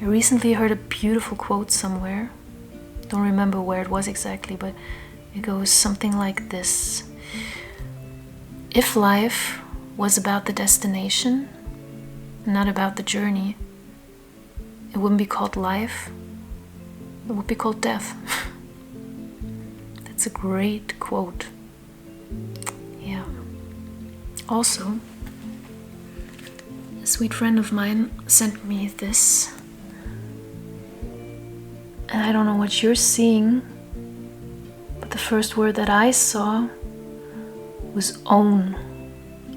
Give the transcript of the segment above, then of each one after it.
I recently heard a beautiful quote somewhere. Don't remember where it was exactly, but it goes something like this. If life was about the destination, not about the journey, it wouldn't be called life, it would be called death. That's a great quote. Yeah. Also, a sweet friend of mine sent me this. And I don't know what you're seeing, but the first word that I saw was own.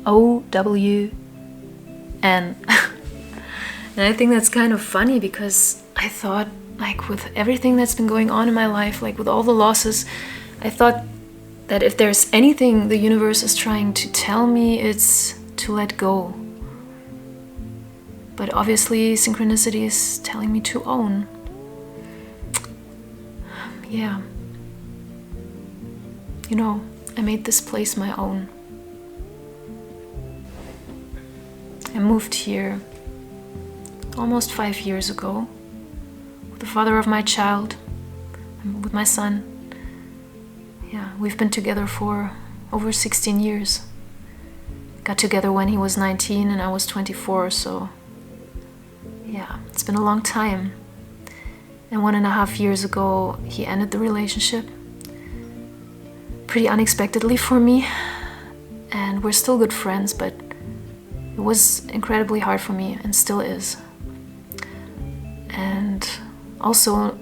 O-W-N. And I think that's kind of funny because I thought, like, with everything that's been going on in my life, like with all the losses, I thought that if there's anything the universe is trying to tell me, it's to let go. But obviously synchronicity is telling me to own. Yeah. You know, I made this place my own. I moved here almost 5 years ago with the father of my child, with my son. Yeah, we've been together for over 16 years. Got together when he was 19 and I was 24, so yeah, it's been a long time. And 1.5 years ago, he ended the relationship. Pretty unexpectedly for me. And we're still good friends, but it was incredibly hard for me and still is. And also,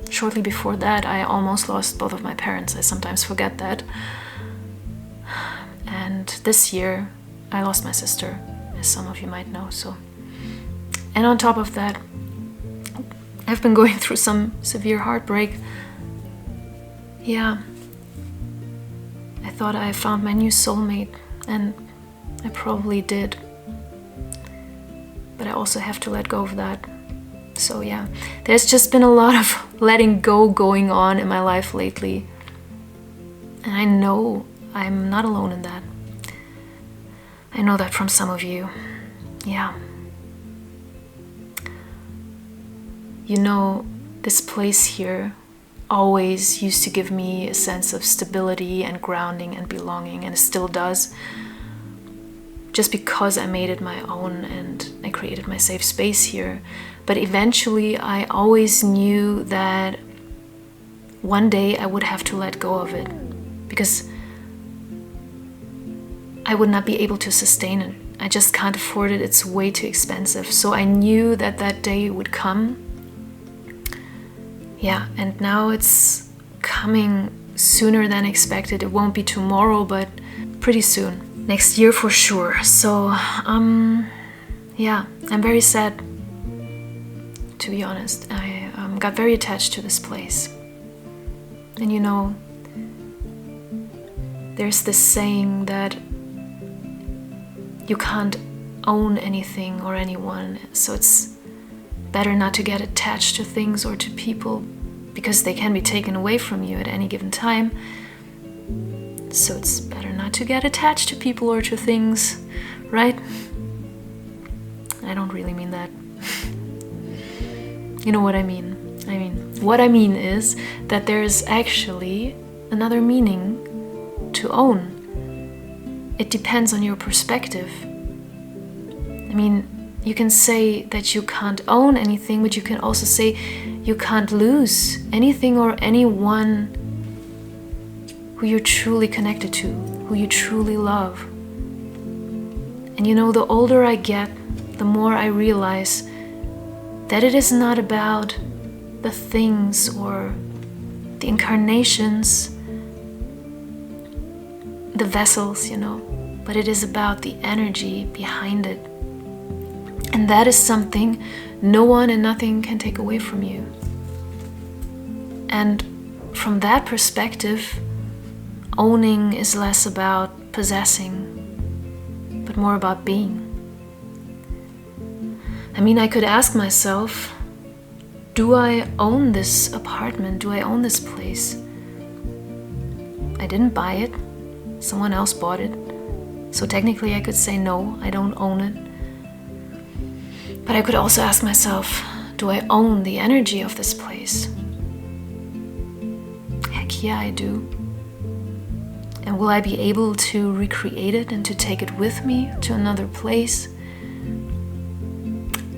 shortly before that, I almost lost both of my parents. I sometimes forget that. And this year, I lost my sister, as some of you might know. And on top of that, I've been going through some severe heartbreak. Yeah. I thought I found my new soulmate, and I probably did. But I also have to let go of that. So yeah, there's just been a lot of letting go going on in my life lately. And I know I'm not alone in that. I know that from some of you. Yeah. You know, this place here always used to give me a sense of stability and grounding and belonging, and it still does. Just because I made it my own and I created my safe space here. But eventually I always knew that one day I would have to let go of it, because I would not be able to sustain it. I just can't afford it. It's way too expensive. So I knew that that day would come. Yeah, and now it's coming sooner than expected. It won't be tomorrow, but pretty soon. Next year for sure. So, yeah, I'm very sad, to be honest. I got very attached to this place. And you know, there's this saying that you can't own anything or anyone, so it's better not to get attached to things or to people, because they can be taken away from you at any given time. So it's better not to get attached to people or to things, right? I don't really mean that. You know what I mean? What I mean is that there's actually another meaning to own. It depends on your perspective. I mean, you can say that you can't own anything, but you can also say you can't lose anything or anyone who you're truly connected to, who you truly love. And you know, the older I get, the more I realize that it is not about the things or the incarnations, the vessels, you know, but it is about the energy behind it. And that is something no one and nothing can take away from you. And from that perspective, owning is less about possessing, but more about being. I mean, I could ask myself, do I own this apartment? Do I own this place? I didn't buy it. Someone else bought it. So technically I could say no, I don't own it. But I could also ask myself, Do I own the energy of this place? Heck yeah, I do. And will I be able to recreate it and to take it with me to another place?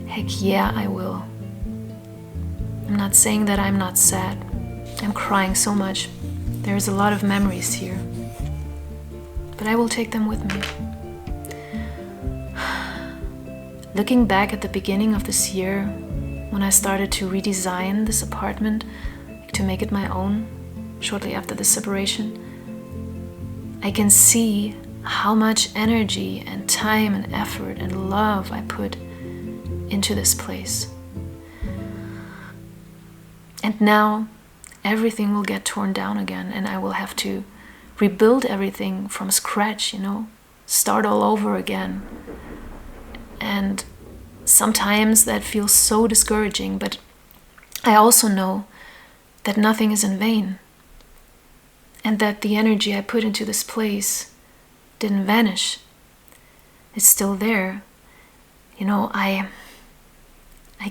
Heck yeah, I will. I'm not saying that I'm not sad. I'm crying so much. There's a lot of memories here. But I will take them with me. Looking back at the beginning of this year, when I started to redesign this apartment, to make it my own, shortly after the separation, I can see how much energy and time and effort and love I put into this place. And now everything will get torn down again, and I will have to rebuild everything from scratch, start all over again. And sometimes that feels so discouraging, but I also know that nothing is in vain, and that the energy I put into this place didn't vanish. It's still there. I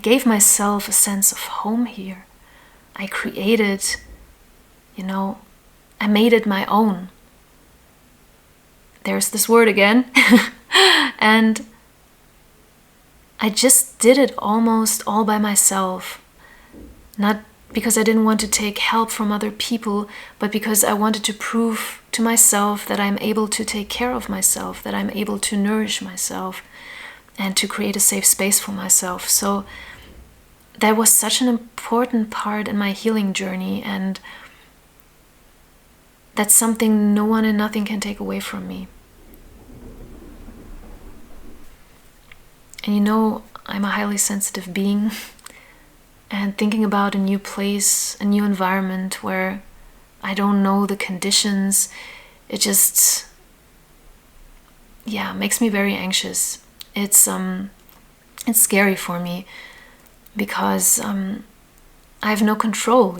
gave myself a sense of home here. I created, I made it my own. There's this word again. And I just did it almost all by myself. Not because I didn't want to take help from other people, but because I wanted to prove to myself that I'm able to take care of myself, that I'm able to nourish myself, and to create a safe space for myself. So that was such an important part in my healing journey, and that's something no one and nothing can take away from me. And I'm a highly sensitive being, and thinking about a new place, a new environment where I don't know the conditions, it just, makes me very anxious. It's scary for me because I have no control,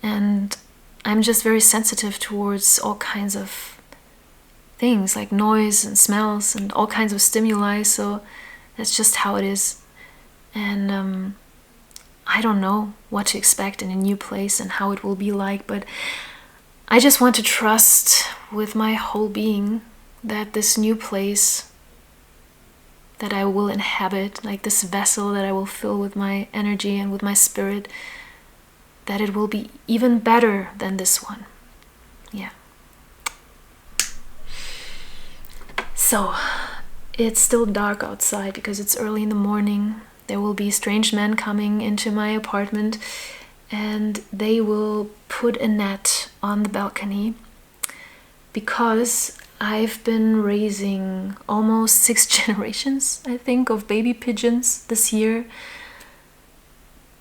and I'm just very sensitive towards all kinds of things like noise and smells and all kinds of stimuli. So that's just how it is. And I don't know what to expect in a new place and how it will be like, but I just want to trust with my whole being that this new place that I will inhabit, like this vessel that I will fill with my energy and with my spirit, that it will be even better than this one. Yeah. So, it's still dark outside because it's early in the morning. There will be strange men coming into my apartment, and they will put a net on the balcony because I've been raising almost 6 generations, I think, of baby pigeons this year.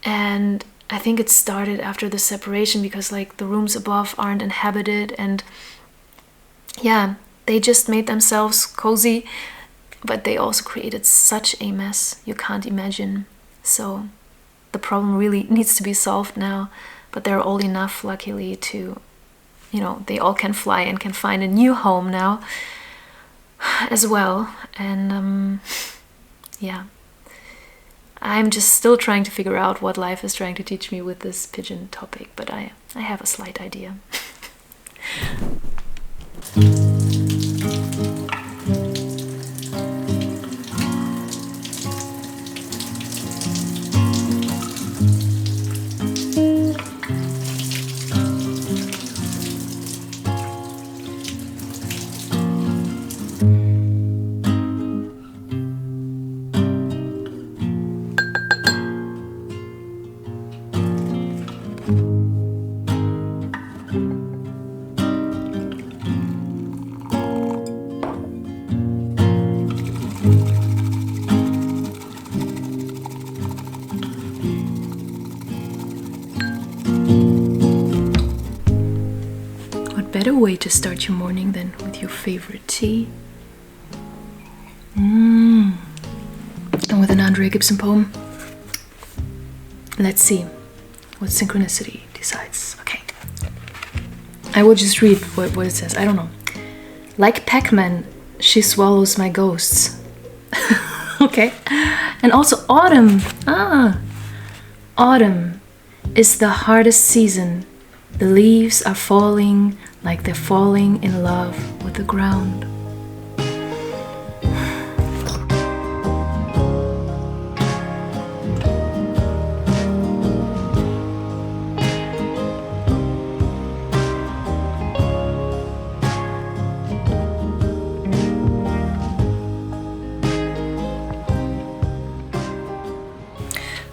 And I think it started after the separation because the rooms above aren't inhabited, and they just made themselves cozy, but they also created such a mess you can't imagine. So the problem really needs to be solved now, but they're old enough, luckily, to, they all can fly and can find a new home now as well. And I'm just still trying to figure out what life is trying to teach me with this pigeon topic, but I have a slight idea. Better way to start your morning than with your favorite tea. And with an Andre Gibson poem. Let's see what synchronicity decides. Okay. I will just read what it says. I don't know. Like Pac-Man, she swallows my ghosts. Okay. And also autumn. Autumn is the hardest season. The leaves are falling like they're falling in love with the ground.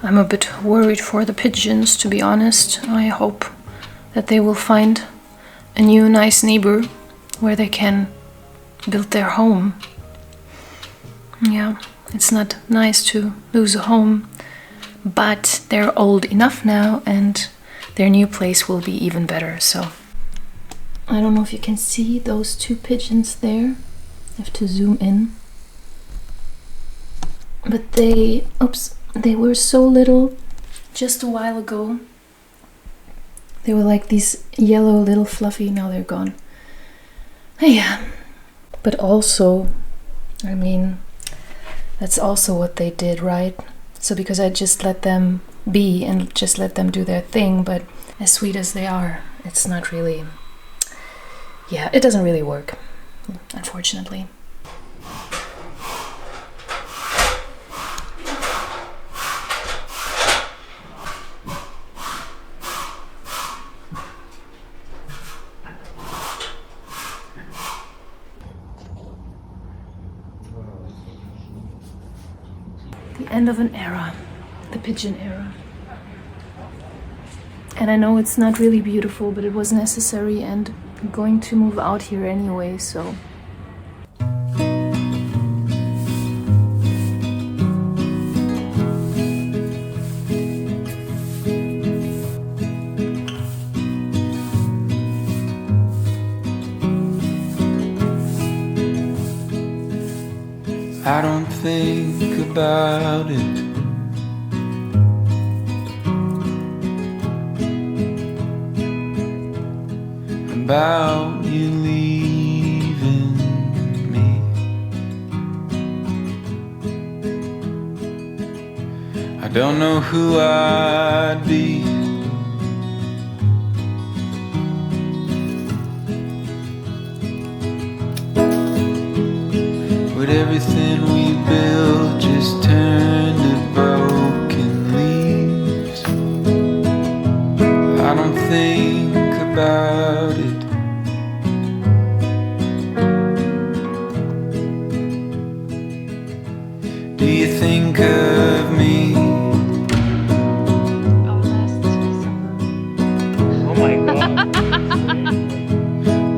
I'm a bit worried for the pigeons, to be honest. I hope that they will find a new nice neighbor where they can build their home. Yeah, it's not nice to lose a home, but they're old enough now and their new place will be even better. So I don't know if you can see those two pigeons there. I have to zoom in. But they were so little just a while ago. They were like these yellow little fluffy, now they're gone. Yeah, but also, I mean, that's also what they did, right? So because I just let them be and just let them do their thing, but as sweet as they are, it's not really, yeah, it doesn't really work, unfortunately. The end of an era, the pigeon era. And I know it's not really beautiful, but it was necessary, and I'm going to move out here anyway, so. I don't think about it. About you leaving me. I don't know who I'd be with everything we built just turned to broken leaves. I don't think about it. Do you think of me? Oh my god.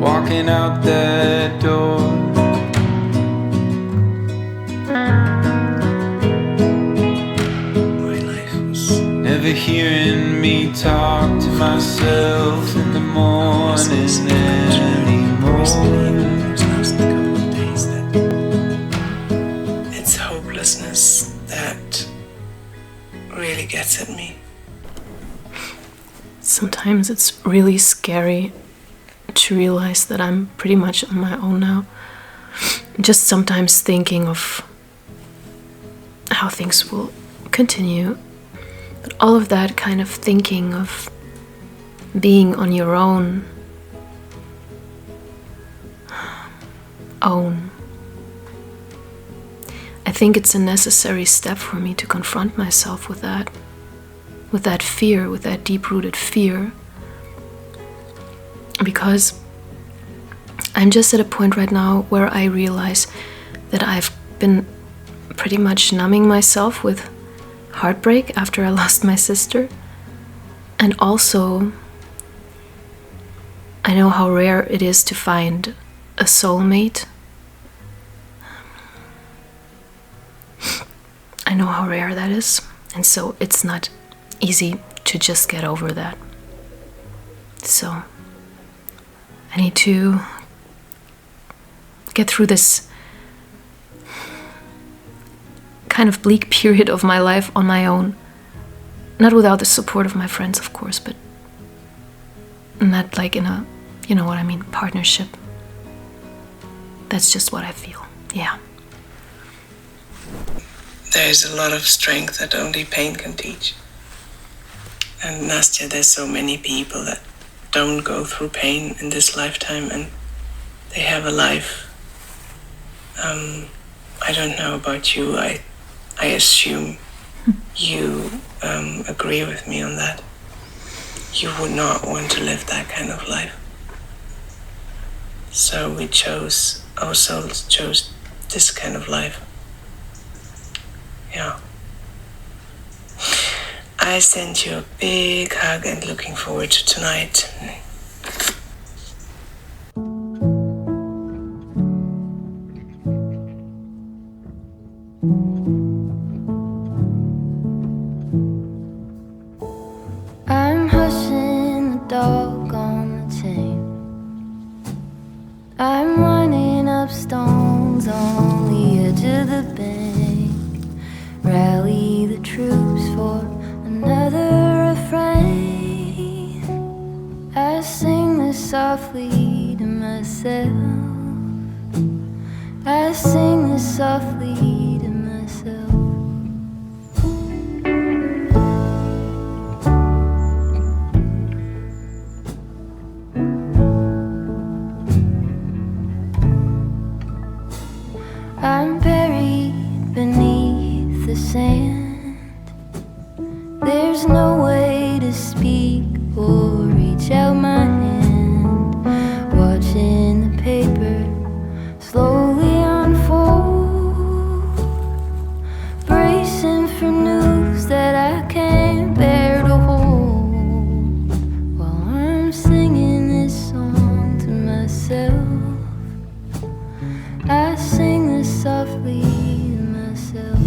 Walking out that door. Never hearing me talk to myself in the morning anymore. It's hopelessness that really gets at me. Sometimes it's really scary to realize that I'm pretty much on my own now. Just sometimes thinking of how things will continue. But all of that kind of thinking of being on your own, I think it's a necessary step for me to confront myself with that fear, with that deep-rooted fear. Because I'm just at a point right now where I realize that I've been pretty much numbing myself with heartbreak after I lost my sister. And also, I know how rare it is to find a soulmate. I know how rare that is. And so it's not easy to just get over that. So I need to get through this kind of bleak period of my life on my own. Not without the support of my friends, of course, but not like in a, you know what I mean, partnership. That's just what I feel, yeah. There's a lot of strength that only pain can teach. And Nastya, there's so many people that don't go through pain in this lifetime and they have a life. I don't know about you. I assume you agree with me on that. You would not want to live that kind of life. So our souls chose this kind of life. Yeah. I send you a big hug and looking forward to tonight. I'm hushing the dog on the chain. I'm running up stones on the edge of the bank. Rally the troops for another refrain. I sing this softly to myself. I sing this softly to myself. I'm buried beneath the sand. There's no way to speak or reach out my hand. Watching the paper slowly unfold, bracing for news that I can't bear to hold. While I'm singing this song to myself, I sing this softly to myself.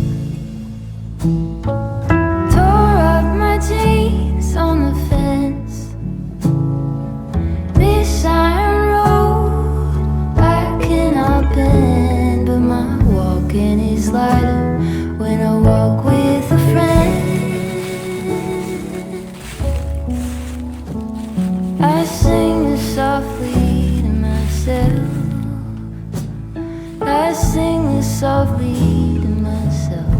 Tore up my jeans on the fence. This iron road I cannot bend, but my walking is lighter when I walk with a friend. I sing this softly to myself. I sing this softly to myself.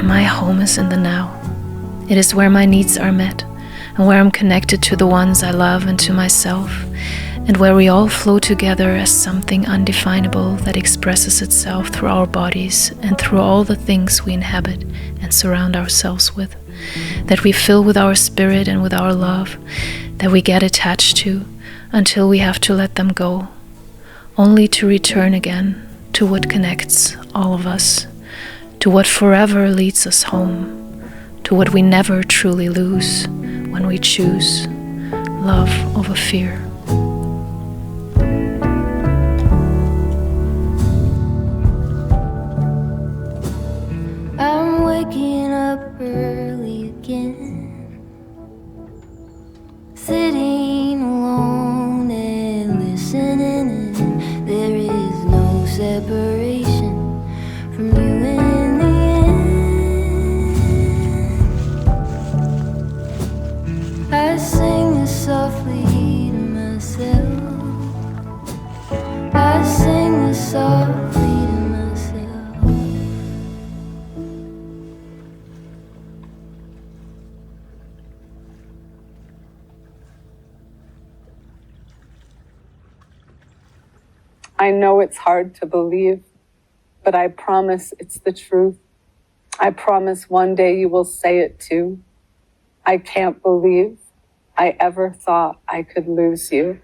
My home is in the now. It is where my needs are met, and where I'm connected to the ones I love and to myself, and where we all flow together as something undefinable that expresses itself through our bodies and through all the things we inhabit and surround ourselves with, that we fill with our spirit and with our love, that we get attached to until we have to let them go, only to return again to what connects all of us, to what forever leads us home, to what we never truly lose when we choose love over fear. I'm waking up early again, sitting alone and listening in. There is no separation from you in the end. I sing this softly to myself. I sing this softly to myself. I know it's hard to believe, but I promise it's the truth. I promise one day you will say it too. I can't believe I ever thought I could lose you.